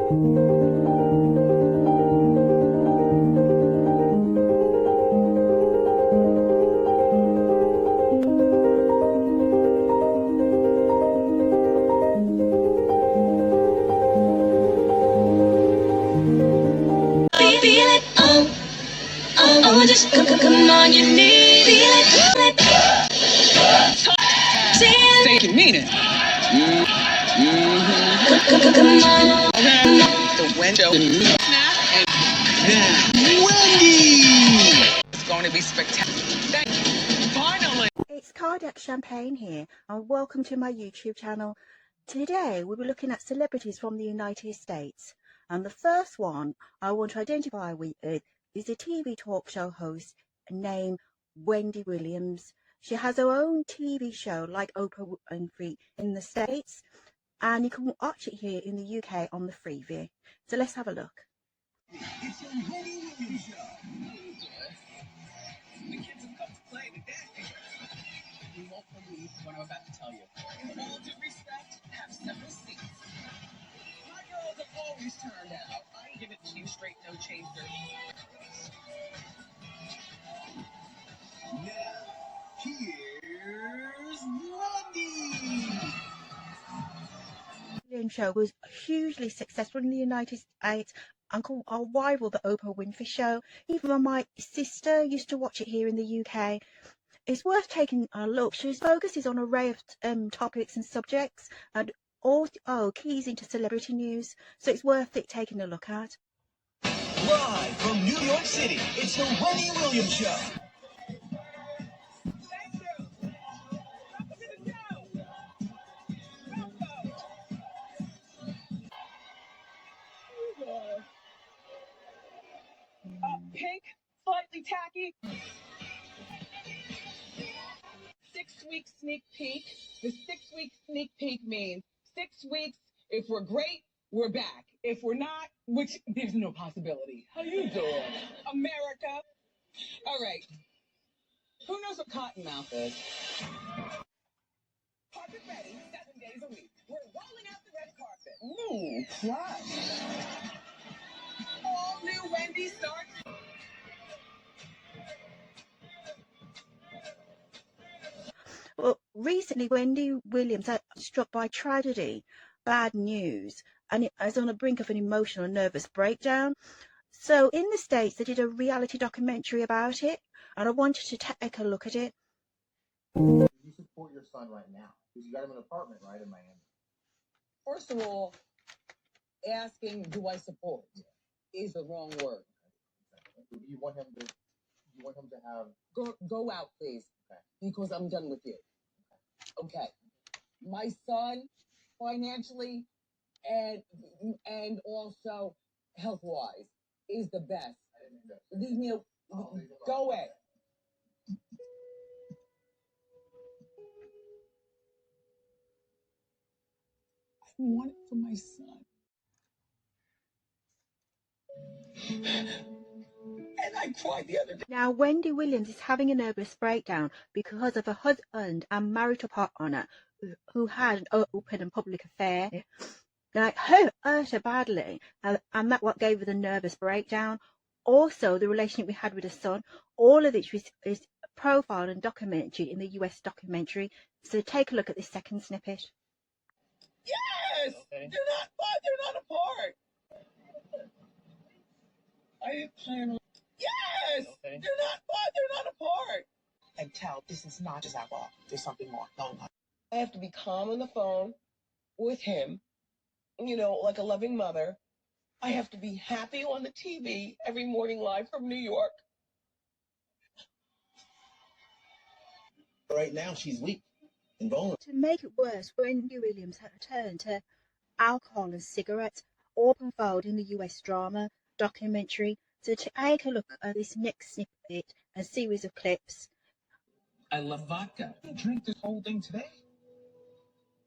Feel it, oh, just come on, you need it. Say it, you mean it. Come on. The Wendy. Wendy! It's going to be spectacular. Finally! It's Cardiac Champagne here, and welcome to my YouTube channel. Today we'll be looking at celebrities from the United States, and the first one I want to identify with is a TV talk show host named Wendy Williams. She has her own TV show like Oprah Winfrey in the States, and you can watch it here in the UK on the Freeview. So let's have a look. It's your Wendy Williams show. The kids have come to play today. You won't believe what I'm about to tell you. In all due respect, have several seats. My girls have always turned out. I give it to you straight, no chaser. Now, here's Wendy. The show was hugely successful in the United States and could rival the Oprah Winfrey show. Even my sister used to watch it here in the UK. It's worth taking a look. She focuses on an array of topics and subjects and all keys into celebrity news, so it's worth it taking a look at. Live from New York City, it's the Wendy Williams show. Pink, slightly tacky. 6-week sneak peek. The 6-week sneak peek means 6 weeks. If we're great, we're back. If we're not, which there's no possibility. How you doing? America. All right. Who knows what Cottonmouth is? Carpet ready, 7 days a week. We're rolling out the red carpet. Ooh, plus. All new Wendy starts. Well, recently Wendy Williams was struck by tragedy, bad news, and it is on the brink of an emotional and nervous breakdown. So in the States they did a reality documentary about it, and I wanted to take a look at it. Do you support your son right now? Because you got him an apartment, right, in Miami? First of all, asking do I support is the wrong word. Do you want him to have Go out, please. Okay. Because I'm done with you. Okay. My son, financially and also health-wise, is the best. Leave me go away. I want it for my son. And I cried the other day. Now Wendy Williams is having a nervous breakdown because of her husband and marital partner who had an open and public affair. Now, it hurt her badly, and that's what gave her the nervous breakdown. Also, the relationship we had with her son, all of this is profiled and documented in the US documentary. So take a look at this second snippet. Yes! Okay. They're not apart. I didn't plan on. Yes! Okay. They're not apart. And tell this is not just alcohol. There's something more going on. I have to be calm on the phone with him, like a loving mother. I have to be happy on the TV every morning live from New York. right now? She's weak and vulnerable. To make it worse, Wendy Williams had turned to alcohol and cigarettes, all profiled in the US drama documentary. So take a look at this next snippet and series of clips. I love vodka. Drink this whole thing today?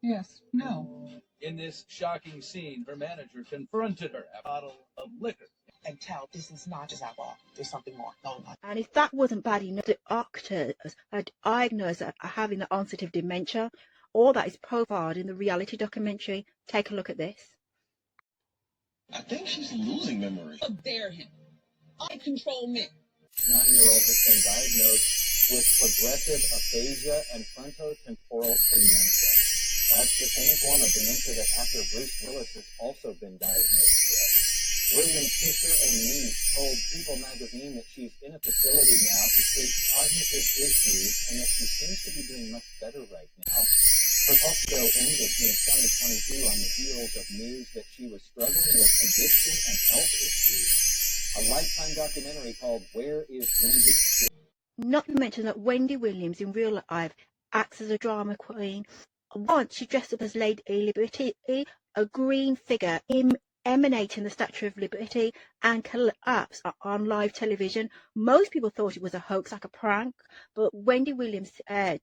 Yes. No. In this shocking scene, her manager confronted her a bottle of liquor. And tell this is not just alcohol. There's something more going on. And if that wasn't bad enough, the actors are diagnosed as having the onset of dementia. All that is profiled in the reality documentary. Take a look at this. I think she's losing memory. How dare him? I control men. 9-year-old has been diagnosed with progressive aphasia and frontotemporal dementia. That's the same form of dementia that actor Bruce Willis has also been diagnosed with. Williams' sister and niece told People magazine that she's in a facility now to treat cognitive issues and that she seems to be doing much better right now. Her hospital ended in 2022 on the heels of news that she was struggling with addiction and health issues. A Lifetime documentary called Where is Wendy? Not to mention that Wendy Williams in real life acts as a drama queen. Once she dressed up as Lady Liberty, a green figure emanating the Statue of Liberty, and collapsed on live television. Most people thought it was a hoax, like a prank, but Wendy Williams said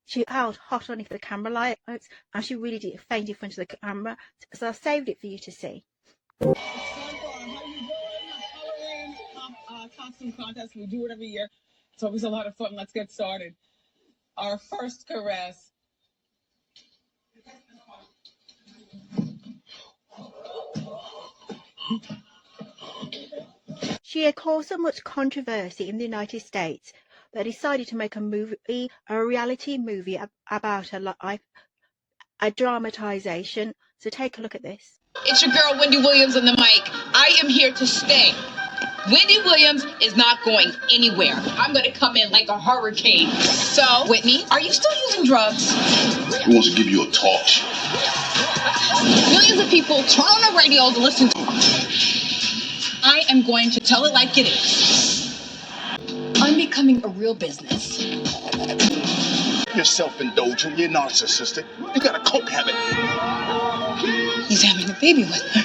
she held hot on it for the camera lights, and she really did faint in front of the camera. So I saved it for you to see. How you doing? Halloween costume contest. We do it every year. It's always a lot of fun. Let's get started. Our first caress. She had caused so much controversy in the United States that I decided to make a reality movie about her life, a dramatization. So take a look at this. It's your girl, Wendy Williams, on the mic. I am here to stay. Wendy Williams is not going anywhere. I'm going to come in like a hurricane. So, Whitney, are you still using drugs? Who wants to give you a talk show? Millions of people turn on the radio to listen to. I am going to tell it like it is. I'm becoming a real business. You're self-indulgent. You're narcissistic. You got a coke habit. He's having a baby with her.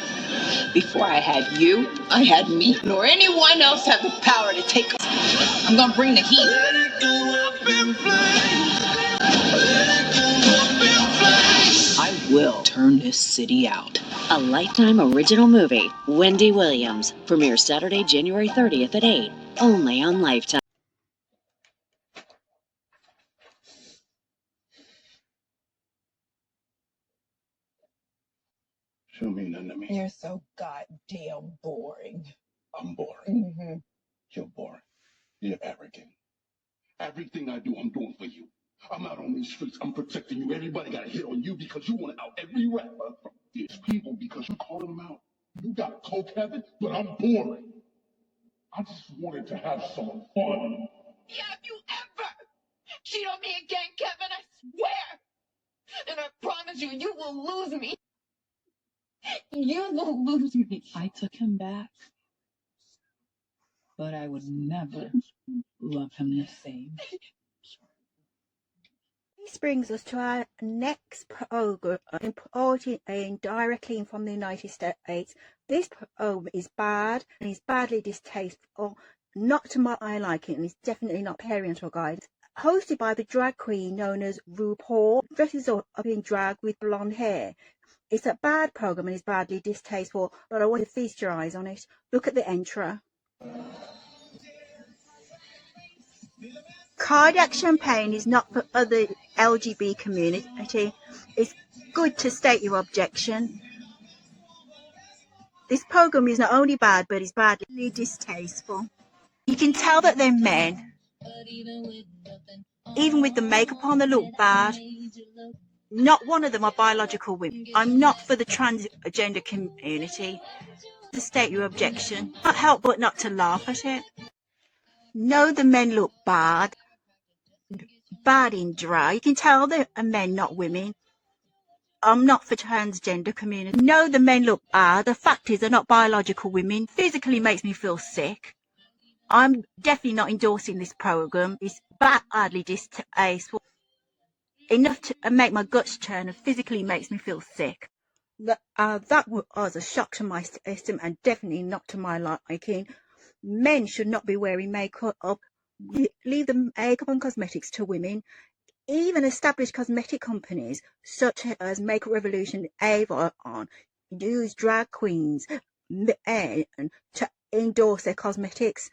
Before I had you, I had me. Nor anyone else had the power to take her. I'm going to bring the heat. Let it go up in flames. I will turn this city out. A Lifetime original movie, Wendy Williams, premieres Saturday, January 30th at 8, only on Lifetime. She don't mean nothing to me. You're so goddamn boring. I'm boring. Mm-hmm. You're boring. You're arrogant. Everything I do, I'm doing for you. I'm out on these streets. I'm protecting you. Everybody got a hit on you because you want to out every rapper from these people because you calling them out. You got a coke habit, but I'm boring. I just wanted to have some fun. Have you ever cheat on me again, Kevin? I swear. And I promise you, you will lose me. You will lose me. I took him back, but I would never love him the same. This brings us to our next program, imported directly from the United States. This program is bad and is badly distasteful, not to my liking, and it's definitely not parental guidance. Hosted by the drag queen known as RuPaul, dresses up in drag with blonde hair. It's a bad program and is badly distasteful, but I want to feast your eyes on it. Look at the intro. Cardiac champagne is not for other LGBT community. It's good to state your objection. This program is not only bad, but is badly distasteful. You can tell that they're men. Even with the makeup on, they look bad. Not one of them are biological women. I'm not for the transgender community. To state your objection. Can't help but not to laugh at it. No, the men look bad. Bad in drag. You can tell they're men, not women. I'm not for transgender community. No, the men look bad. The fact is they're not biological women. Physically makes me feel sick. I'm definitely not endorsing this program. It's badly distasteful. Enough to make my guts churn and physically makes me feel sick. That was a shock to my system and definitely not to my liking. Men should not be wearing makeup. Leave the makeup and cosmetics to women. Even established cosmetic companies such as Makeup Revolution, Avon, use drag queens men to endorse their cosmetics.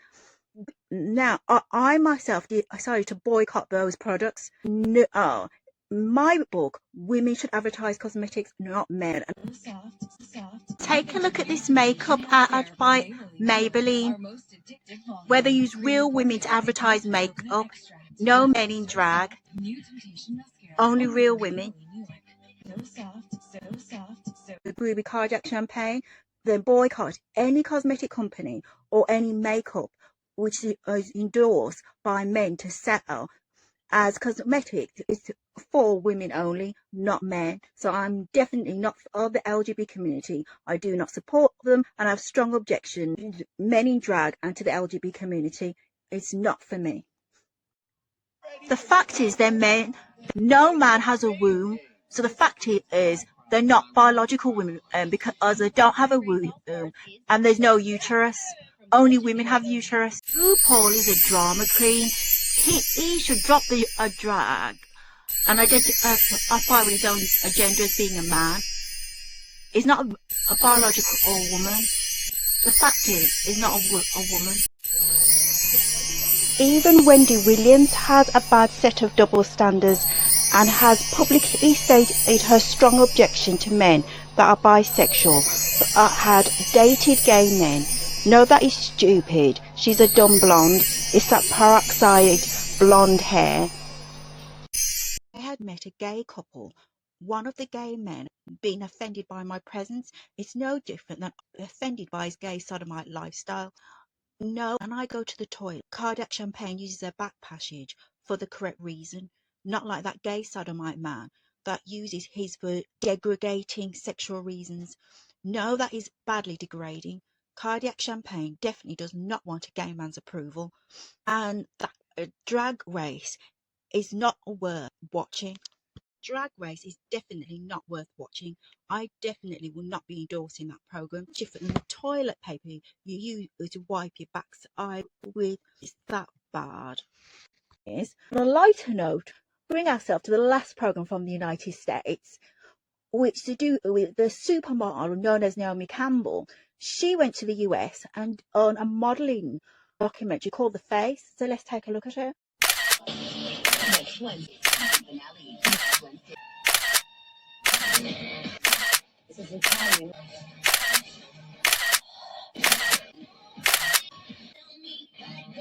Now, I myself decided to boycott those products. No, my book, women should advertise cosmetics, not men. Take a look at this makeup ad by Maybelline, where they use real women to advertise makeup. No men in drag, only real women. Agree with cardiac champagne, then boycott any cosmetic company or any makeup which is endorsed by men to sell as cosmetics. It's for women only, not men. So I'm definitely not of the LGBT community. I do not support them, and I have strong objections to men in drag and to the LGBT community. It's not for me. The fact is they're men. No man has a womb. So the fact is they're not biological women because they don't have a womb and there's no uterus. Only women have uterus. RuPaul is a drama queen. He should drop the drag and identify with his own gender as being a man. He's not a biological woman. The fact is, he's not a woman. Even Wendy Williams has a bad set of double standards and has publicly stated her strong objection to men that are bisexual but had dated gay men. No, that is stupid. She's a dumb blonde. It's that peroxide blonde hair. I had met a gay couple. One of the gay men being offended by my presence is no different than offended by his gay sodomite lifestyle. No, and I go to the toilet. Cardiac champagne uses a back passage for the correct reason, not like that gay sodomite man that uses his for degrading sexual reasons. No, that is badly degrading. Cardiac champagne definitely does not want a gay man's approval, and that drag race is not worth watching. Drag Race is definitely not worth watching. I definitely will not be endorsing that program. Different than the toilet paper you use to wipe your backside with. Is that bad? Yes. On a lighter note, bring ourselves to the last program from the United States, which to do with the supermodel known as Naomi Campbell. She went to the US and on a modeling documentary called The Face. So let's take a look at her.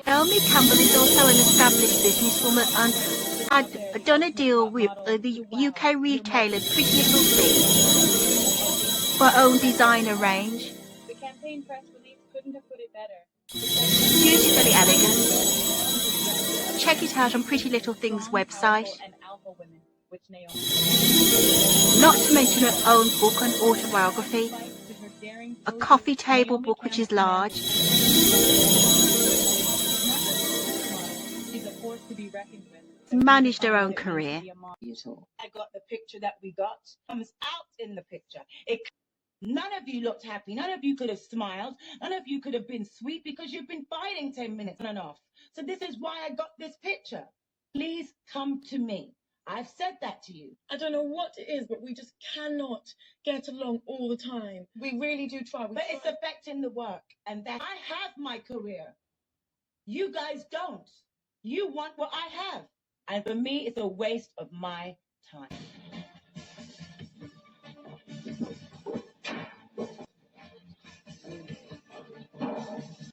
Naomi Campbell is also an established businesswoman and had done a deal with the UK retailer Pretty Little Thing for her own designer range. The campaign press release couldn't have put it better. Beautifully elegant. Check it out on Pretty Little Thing's website. Not to mention her own book and autobiography, a coffee table book which is large. Managed her own career. I got the picture that we got. Comes out in the picture. None of you looked happy. None of you could have smiled. None of you could have been sweet because you've been fighting 10 minutes on and off. So this is why I got this picture. Please come to me. I've said that to you. I don't know what it is, but we just cannot get along all the time. We really do try. But it's affecting the work. And that I have my career. You guys don't. You want what I have. And for me, it's a waste of my time.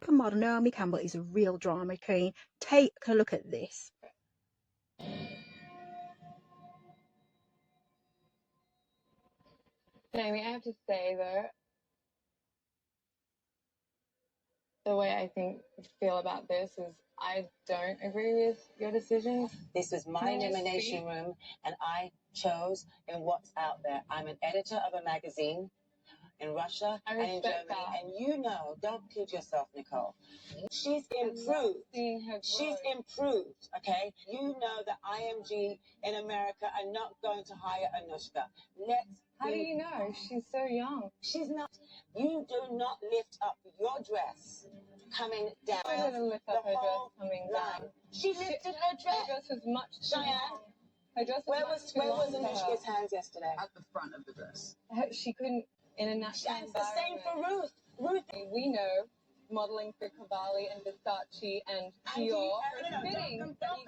Come on, Naomi Campbell is a real drama queen. Take a look at this. Naomi, I have to say though, the way I feel about this is I don't agree with your decisions. This was my elimination room, and I chose in what's out there. I'm an editor of a magazine in Russia and in Germany, and you know, don't kid yourself, Nicole. She's improved. She's improved, okay? You know that IMG in America are not going to hire Anushka. How do you know? She's so young. She's not. You do not lift up your dress coming down. I didn't lift up her dress coming down. She lifted her dress. Her dress was much too long. Her dress was Where was Anushka's hands yesterday? At the front of the dress. She couldn't in a natural environment. It's the same for Ruth. We know modeling for Cavalli and Versace and Dior for fittings. Don't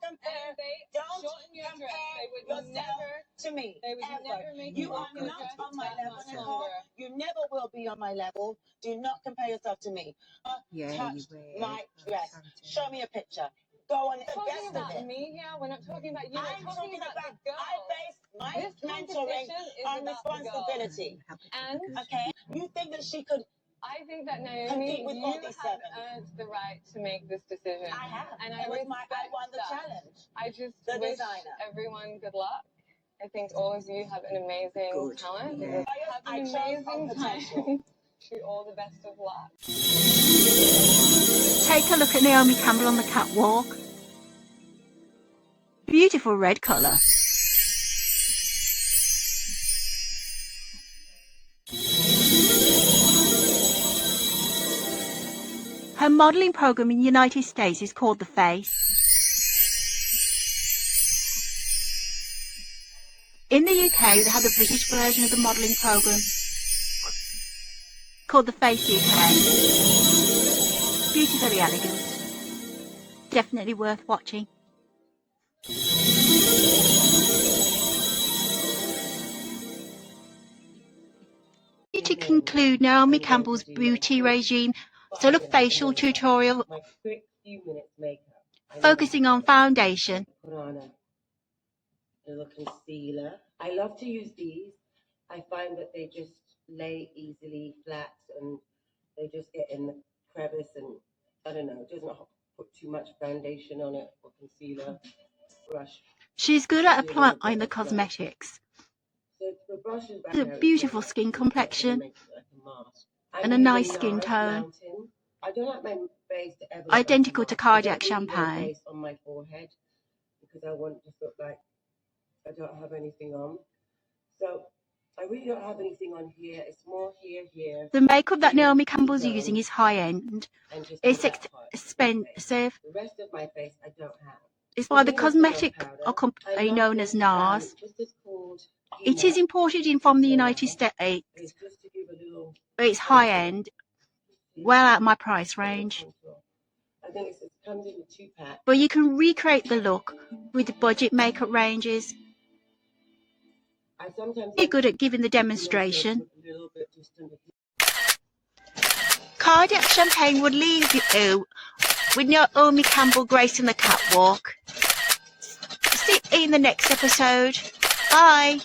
compare. Don't compare yourself to me. They would never make You are not on my level, Nicole. You never will be on my level. Do not compare yourself to me. Touch my dress. Show me a picture. Go on. We're talking about me here. We're not talking about you. I'm We're talking about the girl. I base my mentoring on responsibility. And okay, you think that she could? I think that Naomi, you have earned the right to make this decision. I have, and I won the challenge. I just wish everyone good luck. I think all of you have an amazing talent. Yeah. Have an amazing time. To all the best of luck. Take a look at Naomi Campbell on the catwalk. Beautiful red colour. Her modelling programme in the United States is called The Face. In the UK, they have the British version of the modelling programme called The Face UK. Beautifully elegant. Definitely worth watching. To conclude Naomi Campbell's beauty regime, sort of facial tutorial, my quick few minutes makeup. focusing on foundation. Put on a little concealer. I love to use these. I find that they just lay easily flat and they just get in the crevice, and I don't know, it doesn't put too much foundation on it or concealer. Brush. She's good at applying the cosmetics. So the brush is A beautiful skin complexion and a nice skin tone. I don't like my face to ever Identical to cardiac champagne. on my forehead because I want to look like I don't have anything on. So I really don't have anything on here. It's more here. The makeup that Naomi Campbell's using is high end. It's expensive. The rest of my face I don't have. It's by the cosmetic company known as NARS. It is imported in from the United States. It's high end, well out of my price range. I think it comes in a 2-pack. But you can recreate the look with budget makeup ranges. You're good at giving the demonstration. Cardiac Champagne would leave you with Naomi Campbell gracing the catwalk. See you in the next episode. Bye.